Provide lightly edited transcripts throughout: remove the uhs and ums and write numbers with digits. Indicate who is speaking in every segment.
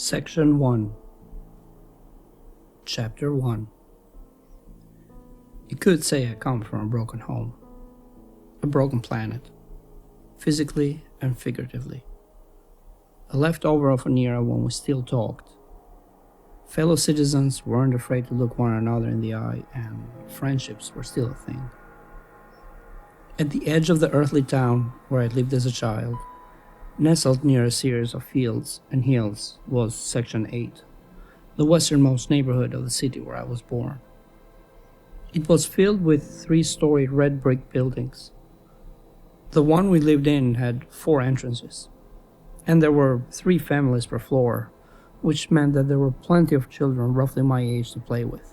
Speaker 1: Section 1, Chapter 1. You could say I come from a broken home, a broken planet, physically and figuratively. A leftover of an era when we still talked. Fellow citizens weren't afraid to look one another in the eye, and friendships were still a thing. At the edge of the earthly town where I lived as a child, nestled near a series of fields and hills, was Section 8, the westernmost neighborhood of the city where I was born. It was filled with three-story red brick buildings. The one we lived in had 4 entrances, and there were 3 families per floor, which meant that there were plenty of children roughly my age to play with.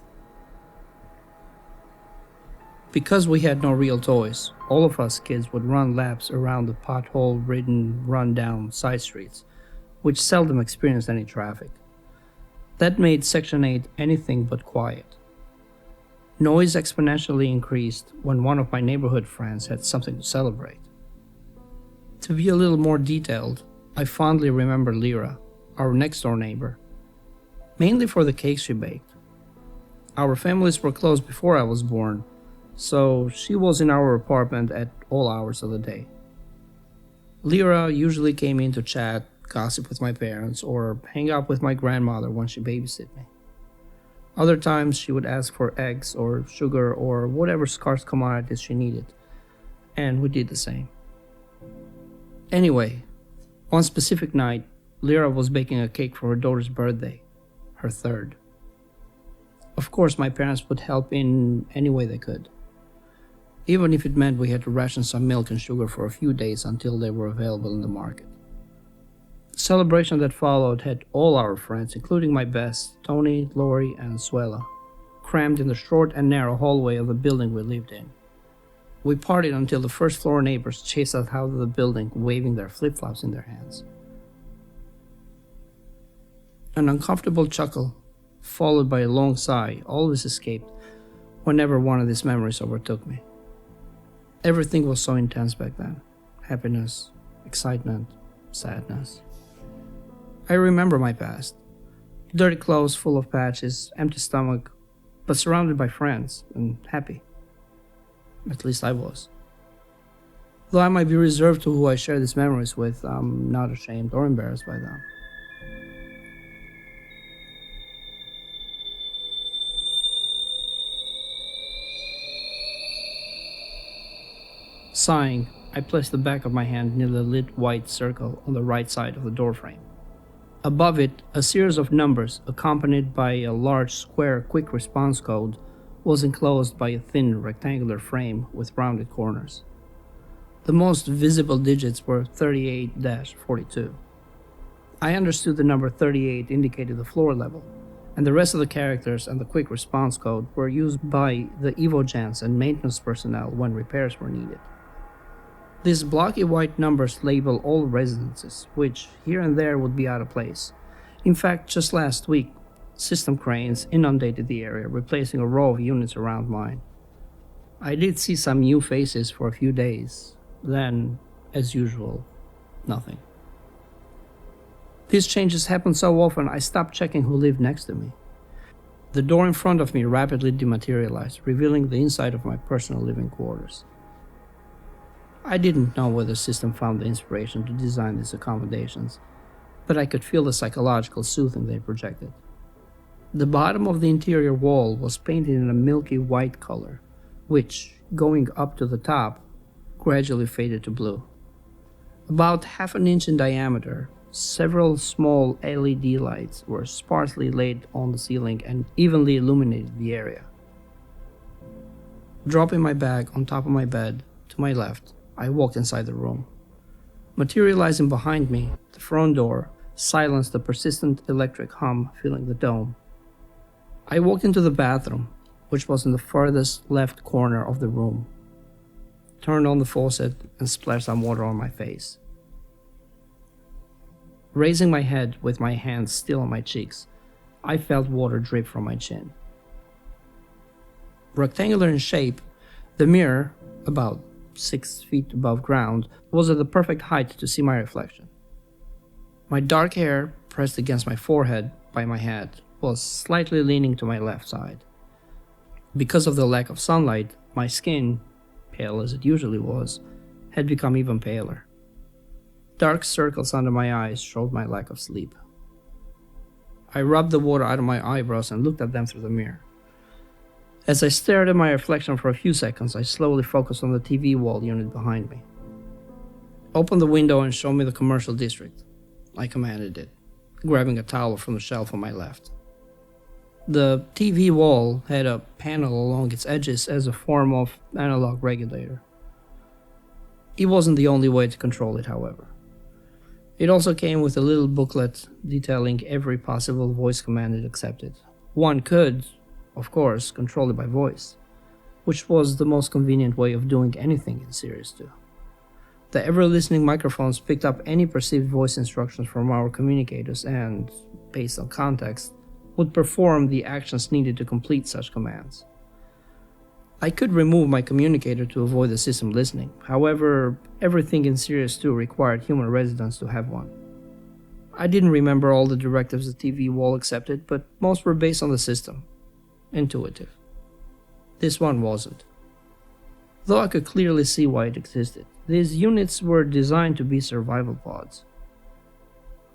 Speaker 1: Because we had no real toys, all of us kids would run laps around the pothole-ridden, run-down side streets, which seldom experienced any traffic. That made Section 8 anything but quiet. Noise exponentially increased when one of my neighborhood friends had something to celebrate. To be a little more detailed, I fondly remember Lyra, our next-door neighbor, mainly for the cakes she baked. Our families were close before I was born, so she was in our apartment at all hours of the day. Lyra usually came in to chat, gossip with my parents, or hang out with my grandmother when she babysit me. Other times she would ask for eggs or sugar or whatever scarce commodities she needed, and we did the same. Anyway, one specific night, Lyra was baking a cake for her daughter's birthday, her 3rd. Of course, my parents would help in any way they could, even if it meant we had to ration some milk and sugar for a few days until they were available in the market. The celebration that followed had all our friends, including my best, Tony, Lori, and Suela, crammed in the short and narrow hallway of the building we lived in. We partied until the first-floor neighbors chased us out of the building, waving their flip-flops in their hands. An uncomfortable chuckle, followed by a long sigh, always escaped whenever one of these memories overtook me. Everything was so intense back then. Happiness, excitement, sadness. I remember my past. Dirty clothes full of patches, empty stomach, but surrounded by friends and happy. At least I was. Though I might be reserved to who I share these memories with, I'm not ashamed or embarrassed by them. Sighing, I placed the back of my hand near the lit white circle on the right side of the doorframe. Above it, a series of numbers, accompanied by a large square quick response code, was enclosed by a thin rectangular frame with rounded corners. The most visible digits were 38-42. I understood the number 38 indicated the floor level, and the rest of the characters and the quick response code were used by the EvoGens and maintenance personnel when repairs were needed. These blocky white numbers label all residences, which here and there would be out of place. In fact, just last week, system cranes inundated the area, replacing a row of units around mine. I did see some new faces for a few days, then, as usual, nothing. These changes happened so often I stopped checking who lived next to me. The door in front of me rapidly dematerialized, revealing the inside of my personal living quarters. I didn't know where the system found the inspiration to design these accommodations, but I could feel the psychological soothing they projected. The bottom of the interior wall was painted in a milky white color, which, going up to the top, gradually faded to blue. About half an inch in diameter, several small LED lights were sparsely laid on the ceiling and evenly illuminated the area. Dropping my bag on top of my bed, to my left, I walked inside the room. Materializing behind me, the front door silenced the persistent electric hum filling the dome. I walked into the bathroom, which was in the furthest left corner of the room, turned on the faucet, and splashed some water on my face. Raising my head with my hands still on my cheeks, I felt water drip from my chin. Rectangular in shape, the mirror, about 6 feet above ground, was at the perfect height to see my reflection. My dark hair, pressed against my forehead by my hat, was slightly leaning to my left side. Because of the lack of sunlight, my skin, pale as it usually was, had become even paler. Dark circles under my eyes showed my lack of sleep. I rubbed the water out of my eyebrows and looked at them through the mirror. As I stared at my reflection for a few seconds, I slowly focused on the TV wall unit behind me. "Open the window and show me the commercial district," I commanded it, grabbing a towel from the shelf on my left. The TV wall had a panel along its edges as a form of analog regulator. It wasn't the only way to control it, however. It also came with a little booklet detailing every possible voice command it accepted. One could, of course, control it by voice, which was the most convenient way of doing anything in Series 2. The ever-listening microphones picked up any perceived voice instructions from our communicators and, based on context, would perform the actions needed to complete such commands. I could remove my communicator to avoid the system listening. However, everything in Series 2 required human residents to have one. I didn't remember all the directives the TV wall accepted, but most were based on the system. Intuitive. This one wasn't. Though I could clearly see why it existed. These units were designed to be survival pods.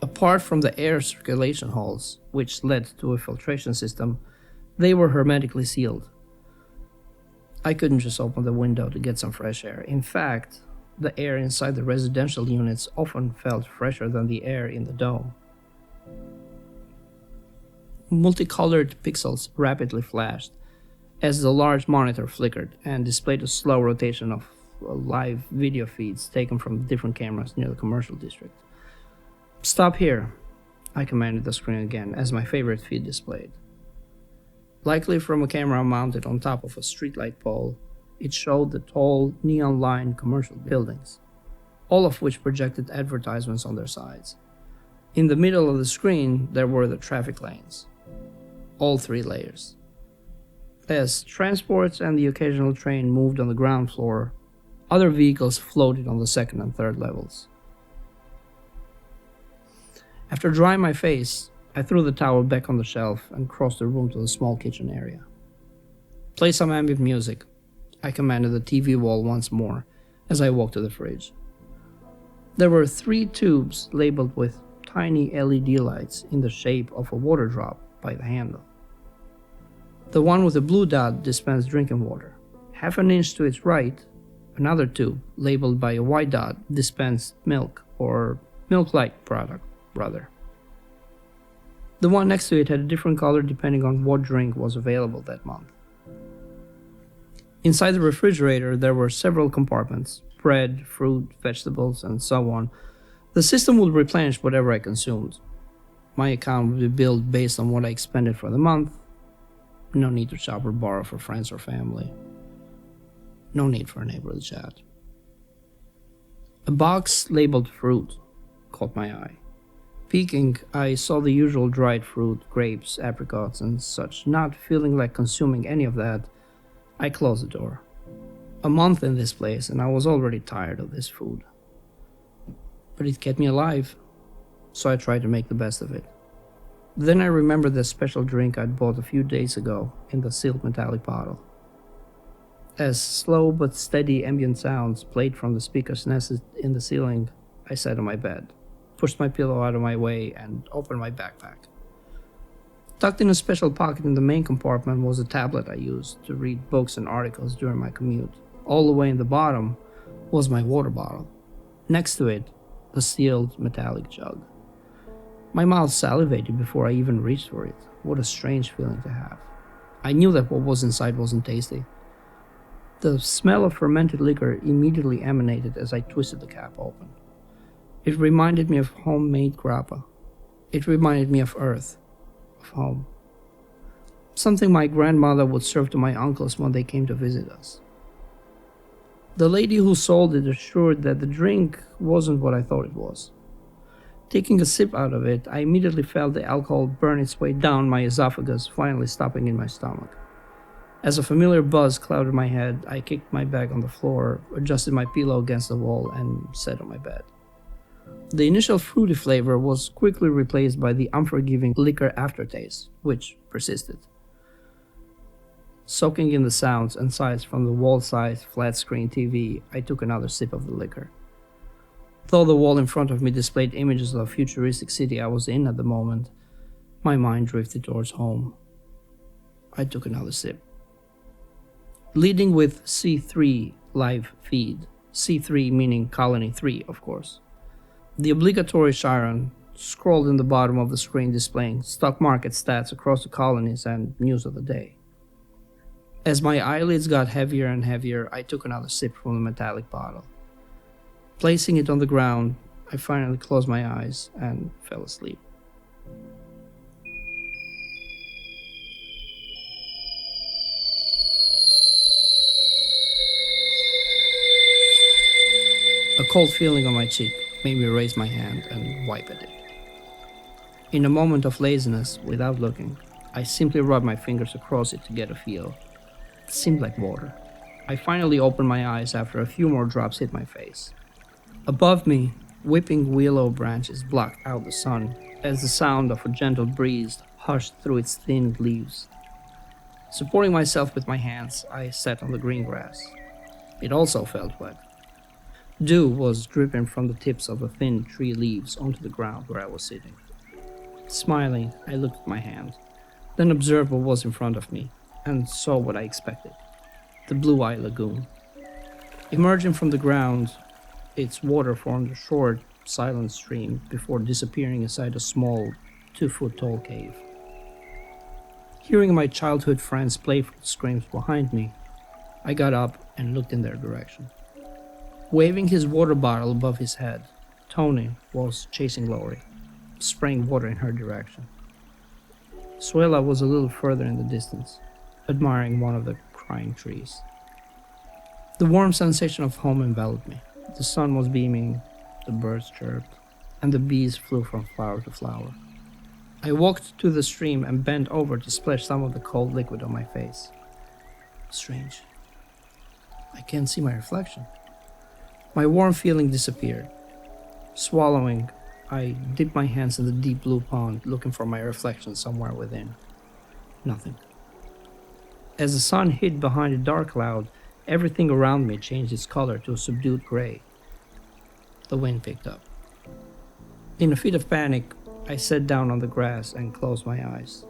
Speaker 1: Apart from the air circulation holes, which led to a filtration system, they were hermetically sealed. I couldn't just open the window to get some fresh air. In fact, the air inside the residential units often felt fresher than the air in the dome. Multicolored pixels rapidly flashed as the large monitor flickered and displayed a slow rotation of live video feeds taken from different cameras near the commercial district. "Stop here," I commanded the screen again as my favorite feed displayed. Likely from a camera mounted on top of a streetlight pole, it showed the tall, neon-lined commercial buildings, all of which projected advertisements on their sides. In the middle of the screen, there were the traffic lanes, all 3 layers. As transports and the occasional train moved on the ground floor, other vehicles floated on the 2nd and 3rd levels. After drying my face, I threw the towel back on the shelf and crossed the room to the small kitchen area. "Play some ambient music," I commanded the TV wall once more as I walked to the fridge. There were 3 tubes labeled with tiny LED lights in the shape of a water drop by the handle. The one with the blue dot dispensed drinking water. Half an inch to its right, another tube labeled by a white dot dispensed milk, or milk-like product, rather. The one next to it had a different color depending on what drink was available that month. Inside the refrigerator, there were several compartments: bread, fruit, vegetables, and so on. The system would replenish whatever I consumed. My account would be billed based on what I expended for the month. No need to shop or borrow for friends or family. No need for a neighborly chat. A box labeled fruit caught my eye. Peeking, I saw the usual dried fruit, grapes, apricots, and such. Not feeling like consuming any of that, I closed the door. A month in this place, and I was already tired of this food. But it kept me alive, so I tried to make the best of it. Then I remembered the special drink I'd bought a few days ago in the sealed metallic bottle. As slow but steady ambient sounds played from the speakers nested in the ceiling, I sat on my bed, pushed my pillow out of my way, and opened my backpack. Tucked in a special pocket in the main compartment was a tablet I used to read books and articles during my commute. All the way in the bottom was my water bottle. Next to it, a sealed metallic jug. My mouth salivated before I even reached for it. What a strange feeling to have. I knew that what was inside wasn't tasty. The smell of fermented liquor immediately emanated as I twisted the cap open. It reminded me of homemade grappa. It reminded me of earth, of home. Something my grandmother would serve to my uncles when they came to visit us. The lady who sold it assured that the drink wasn't what I thought it was. Taking a sip out of it, I immediately felt the alcohol burn its way down my esophagus, finally stopping in my stomach. As a familiar buzz clouded my head, I kicked my bag on the floor, adjusted my pillow against the wall, and sat on my bed. The initial fruity flavor was quickly replaced by the unforgiving liquor aftertaste, which persisted. Soaking in the sounds and sights from the wall-sized flat-screen TV, I took another sip of the liquor. Though the wall in front of me displayed images of the futuristic city I was in at the moment, my mind drifted towards home. I took another sip. Leading with C3 live feed, C3 meaning Colony 3, of course. The obligatory siren scrolled in the bottom of the screen displaying stock market stats across the colonies and news of the day. As my eyelids got heavier and heavier, I took another sip from the metallic bottle. Placing it on the ground, I finally closed my eyes and fell asleep. A cold feeling on my cheek made me raise my hand and wipe at it. In a moment of laziness, without looking, I simply rubbed my fingers across it to get a feel. It seemed like water. I finally opened my eyes after a few more drops hit my face. Above me, whipping willow branches blocked out the sun as the sound of a gentle breeze hushed through its thin leaves. Supporting myself with my hands, I sat on the green grass. It also felt wet. Dew was dripping from the tips of the thin tree leaves onto the ground where I was sitting. Smiling, I looked at my hand, then observed what was in front of me, and saw what I expected: the Blue-Eye Lagoon. Emerging from the ground, its water formed a short, silent stream before disappearing inside a small, 2-foot-tall cave. Hearing my childhood friend's playful screams behind me, I got up and looked in their direction. Waving his water bottle above his head, Tony was chasing Lori, spraying water in her direction. Suela was a little further in the distance, admiring one of the crying trees. The warm sensation of home enveloped me. The sun was beaming, the birds chirped, and the bees flew from flower to flower. I walked to the stream and bent over to splash some of the cold liquid on my face. Strange. I can't see my reflection. My warm feeling disappeared. Swallowing, I dipped my hands in the deep blue pond, looking for my reflection somewhere within. Nothing. As the sun hid behind a dark cloud, everything around me changed its color to a subdued gray. The wind picked up. In a fit of panic, I sat down on the grass and closed my eyes.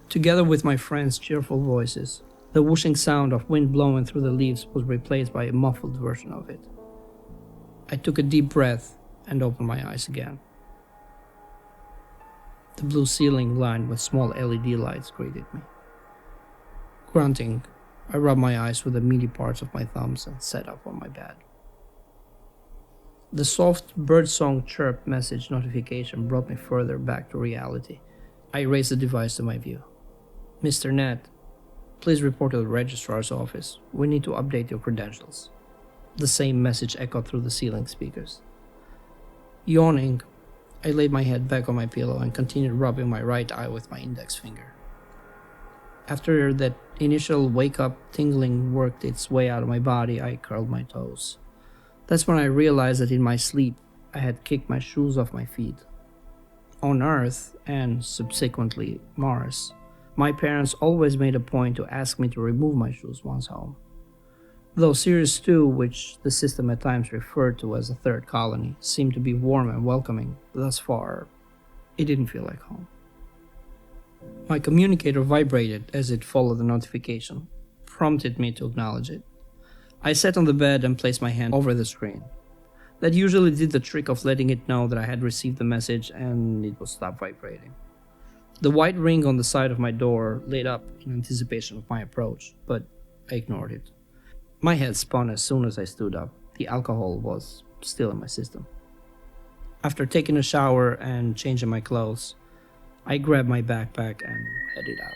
Speaker 1: Together with my friends' cheerful voices, the whooshing sound of wind blowing through the leaves was replaced by a muffled version of it. I took a deep breath and opened my eyes again. The blue ceiling lined with small LED lights greeted me. Grunting, I rubbed my eyes with the meaty parts of my thumbs and sat up on my bed. The soft birdsong chirp message notification brought me further back to reality. I raised the device to my view. "Mr. Net, please report to the registrar's office. We need to update your credentials." The same message echoed through the ceiling speakers. Yawning, I laid my head back on my pillow and continued rubbing my right eye with my index finger. After that initial wake-up tingling worked its way out of my body, I curled my toes. That's when I realized that in my sleep, I had kicked my shoes off my feet. On Earth, and subsequently Mars, my parents always made a point to ask me to remove my shoes once home. Though Sirius 2, which the system at times referred to as a third colony, seemed to be warm and welcoming, thus far, it didn't feel like home. My communicator vibrated as it followed the notification, prompted me to acknowledge it. I sat on the bed and placed my hand over the screen. That usually did the trick of letting it know that I had received the message and it would stop vibrating. The white ring on the side of my door lit up in anticipation of my approach, but I ignored it. My head spun as soon as I stood up. The alcohol was still in my system. After taking a shower and changing my clothes, I grabbed my backpack and headed out.